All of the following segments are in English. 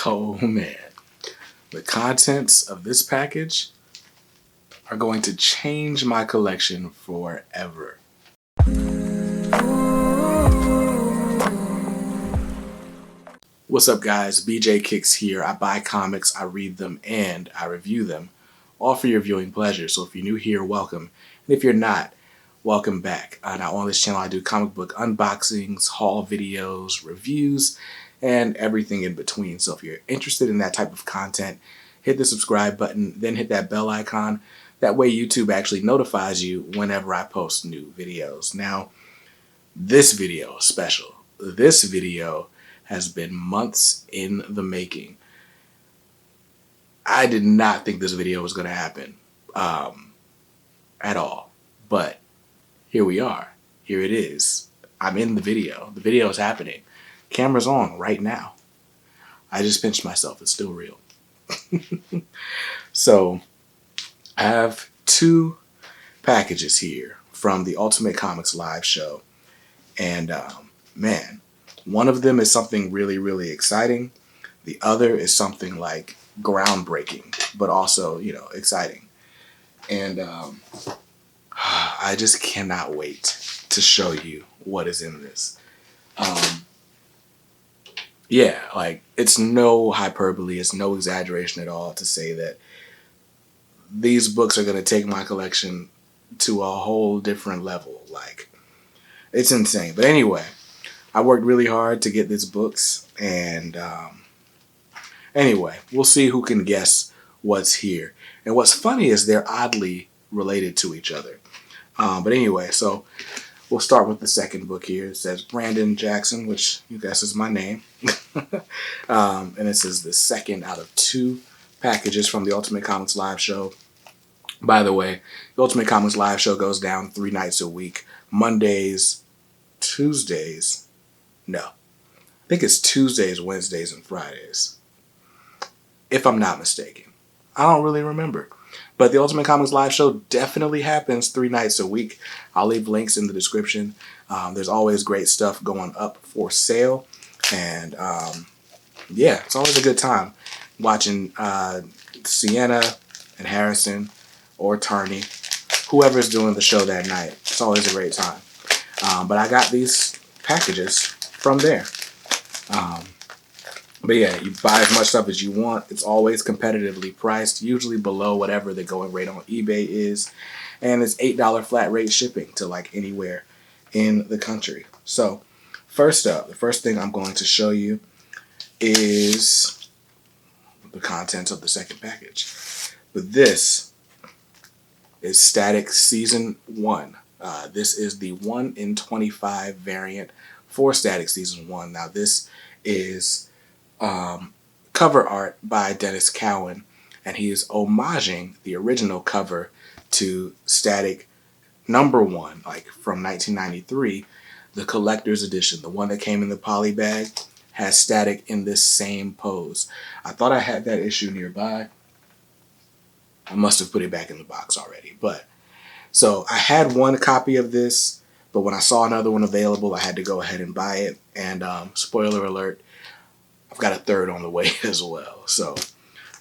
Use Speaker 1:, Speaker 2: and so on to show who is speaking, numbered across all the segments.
Speaker 1: Oh man, the contents of this package are going to change my collection forever. What's up guys, BJ Kicks here. I buy comics, I read them, and I review them, all for your viewing pleasure. So if you're new here, welcome. And if you're not, welcome back. Now on this channel I do comic book unboxings, haul videos, reviews, and everything in between. So if you're interested in that type of content, hit the subscribe button, then hit that bell icon. That way YouTube actually notifies you whenever I post new videos. Now, this video is special. This video has been months in the making. I did not think this video was going to happen at all. But here we are. Here it is. I'm in the video. The video is happening. Camera's on right now. I just pinched myself. It's still real. So, I have two packages here from the Ultimate Comics live show. And man, one of them is something really, really exciting. The other is something like groundbreaking, but also, you know, exciting. And I just cannot wait to show you what is in this. Yeah, like, it's no hyperbole, it's no exaggeration at all to say that these books are going to take my collection to a whole different level. Like, it's insane. But anyway, I worked really hard to get these books, and anyway, we'll see who can guess what's here. And what's funny is they're oddly related to each other. But anyway, so we'll start with the second book here. It says Brandon Jackson, which you guess is my name. And this is the second out of two packages from the Ultimate Comics live show. By the way, the Ultimate Comics live show goes down 3 nights a week. Mondays, Tuesdays. No. I think it's Tuesdays, Wednesdays, and Fridays. If I'm not mistaken. I don't really remember. But the Ultimate Comics live show definitely happens 3 nights a week. I'll leave links in the description. There's always great stuff going up for sale. And yeah, it's always a good time watching Sienna and Harrison or Tarney, whoever's doing the show that night. It's always a great time. But I got these packages from there. But yeah, you buy as much stuff as you want. It's always competitively priced, usually below whatever the going rate on eBay is. And it's $8 flat rate shipping to like anywhere in the country. So first up, the first thing I'm going to show you is the contents of the second package. But this is Static Season 1. This is the 1 in 25 variant for Static Season 1. Now this is cover art by Dennis Cowan, and he is homaging the original cover to Static #1, like from 1993, the collector's edition, the one that came in the poly bag, has Static in this same pose. I thought I had that issue nearby. I must have put it back in the box already, but so I had one copy of this, but when I saw another one available, I had to go ahead and buy it. And spoiler alert, I've got a third on the way as well. So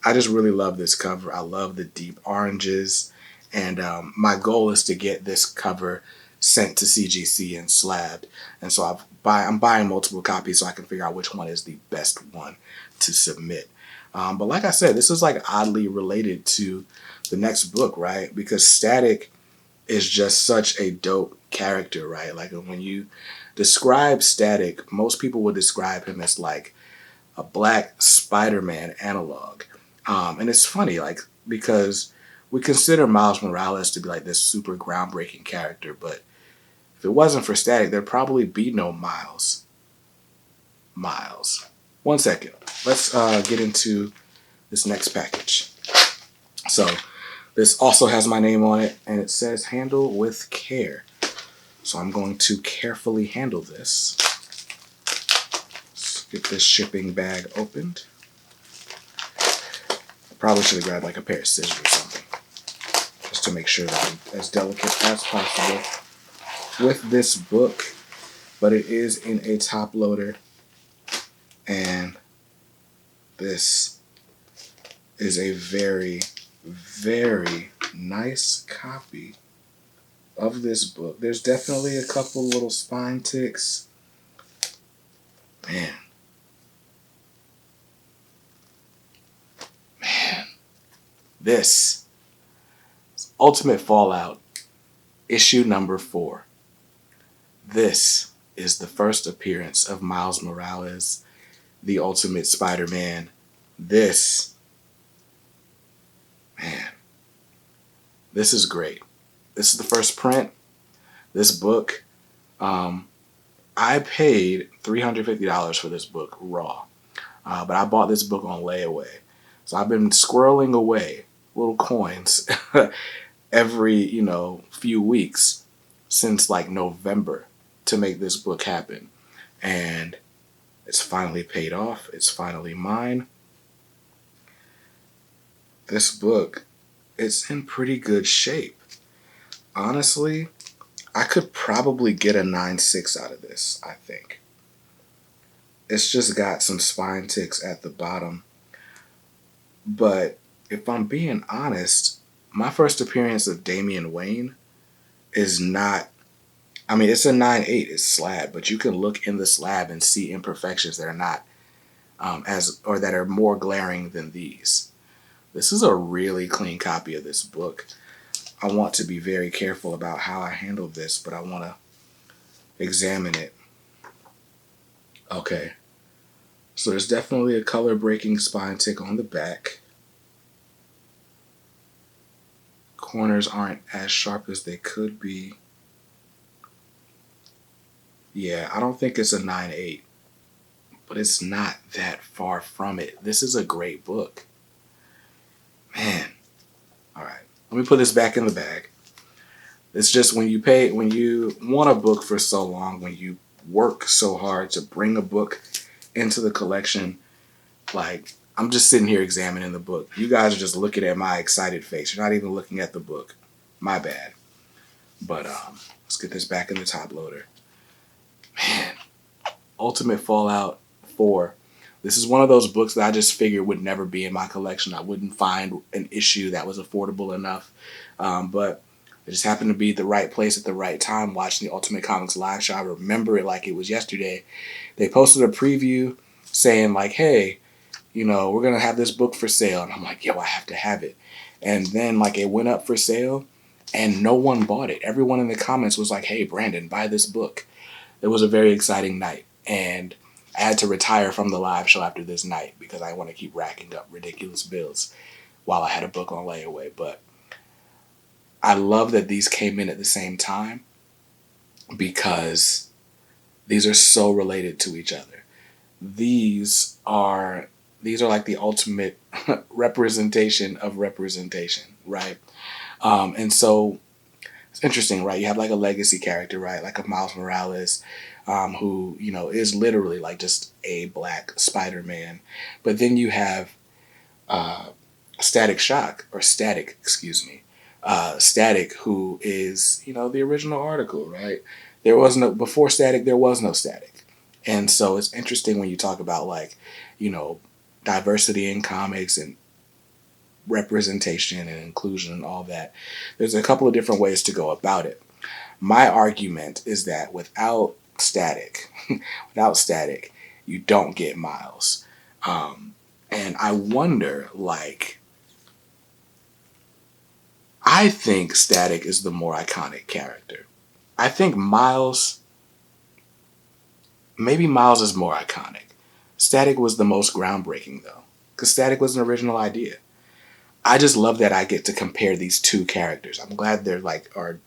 Speaker 1: I just really love this cover. I love the deep oranges. And my goal is to get this cover sent to CGC and slabbed. And so I'm buying multiple copies so I can figure out which one is the best one to submit. But like I said, this is like oddly related to the next book, right? Because Static is just such a dope character, right? Like when you describe Static, most people would describe him as like a black Spider-Man analog. And it's funny, like, because we consider Miles Morales to be like this super groundbreaking character, but if it wasn't for Static, there'd probably be no Miles. One second. Let's get into this next package. So this also has my name on it, and it says handle with care. So I'm going to carefully handle this. Let's get this shipping bag opened. I probably should have grabbed like a pair of scissors or something, just to make sure that I'm as delicate as possible with this book. But it is in a top loader, and This is a very, very nice copy of this book. There's definitely a couple little spine ticks. Man. This is Ultimate Fallout, issue number 4. This is the first appearance of Miles Morales, the Ultimate Spider-Man. This is great. This is the first print. This book, I paid $350 for this book raw, but I bought this book on layaway. So I've been squirreling away little coins every, few weeks since like November to make this book happen. And it's finally paid off. It's finally mine. This book, it's in pretty good shape. Honestly, I could probably get a 9.6 out of this, I think. It's just got some spine ticks at the bottom. But if I'm being honest, my first appearance of Damian Wayne is not, it's a 9.8, it's slab, but you can look in the slab and see imperfections that are not that are more glaring than these. This is a really clean copy of this book. I want to be very careful about how I handle this, but I want to examine it. Okay. So there's definitely a color breaking spine tick on the back. Corners aren't as sharp as they could be. Yeah, I don't think it's a 9.8, but it's not that far from it. This is a great book. Man. All right. Let me put this back in the bag. It's just when you want a book for so long, when you work so hard to bring a book into the collection, like, I'm just sitting here examining the book. You guys are just looking at my excited face. You're not even looking at the book. My bad. But let's get this back in the top loader. Man, Ultimate Fallout 4. This is one of those books that I just figured would never be in my collection. I wouldn't find an issue that was affordable enough. But it just happened to be at the right place at the right time watching the Ultimate Comics live show. I remember it like it was yesterday. They posted a preview saying like, hey, we're going to have this book for sale. And I'm like, yo, I have to have it. And then like it went up for sale and no one bought it. Everyone in the comments was like, hey, Brandon, buy this book. It was a very exciting night. And I had to retire from the live show after this night because I want to keep racking up ridiculous bills while I had a book on layaway. But I love that these came in at the same time because these are so related to each other. These are like the ultimate representation of representation, right? And so it's interesting, right? You have like a legacy character, right? Like a Miles Morales, who, is literally like just a black Spider-Man. But then you have Static, who is, the original article, right? Before Static, there was no Static. And so it's interesting when you talk about like, diversity in comics and representation and inclusion and all that. There's a couple of different ways to go about it. My argument is that without Static, you don't get Miles. And I wonder, like, I think Static is the more iconic character. I think maybe Miles is more iconic. Static was the most groundbreaking, though, because Static was an original idea. I just love that I get to compare these two characters. I'm glad there are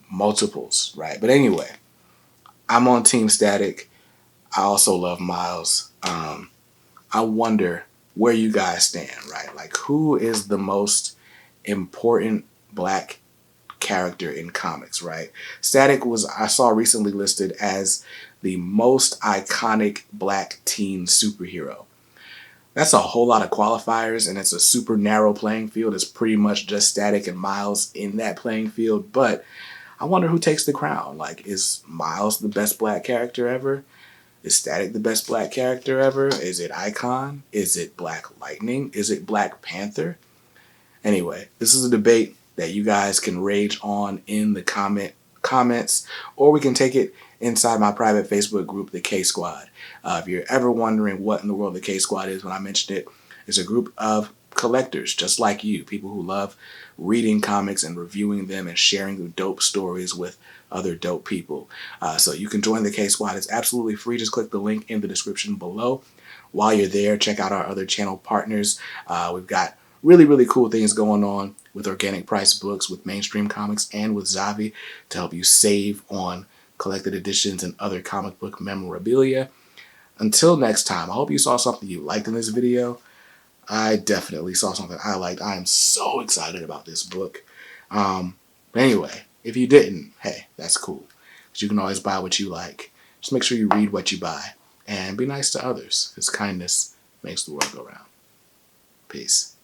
Speaker 1: multiples, right? But anyway, I'm on Team Static. I also love Miles. I wonder where you guys stand, right? Like, who is the most important black character in comics, right? Static I saw recently listed as the most iconic black teen superhero. That's a whole lot of qualifiers, and it's a super narrow playing field. It's pretty much just Static and Miles in that playing field. But I wonder who takes the crown. Like, is Miles the best black character ever? Is Static the best black character ever? Is it Icon? Is it Black Lightning? Is it Black Panther? Anyway, this is a debate that you guys can rage on in the comments, or we can take it inside my private Facebook group, the K Squad. If you're ever wondering what in the world the K Squad is, when I mentioned it, it's a group of collectors just like you, people who love reading comics and reviewing them and sharing the dope stories with other dope people. So you can join the K Squad. It's absolutely free. Just click the link in the description below. While you're there, check out our other channel partners. We've got really cool things going on with Organic Price Books, with Mainstream Comics, and with Zavi to help you save on collected editions and other comic book memorabilia. Until next time, I hope you saw something you liked in this video. I definitely saw something I liked. I am so excited about this book. Anyway, if you didn't, hey, that's cool. Because you can always buy what you like. Just make sure you read what you buy. And be nice to others, because kindness makes the world go round. Peace.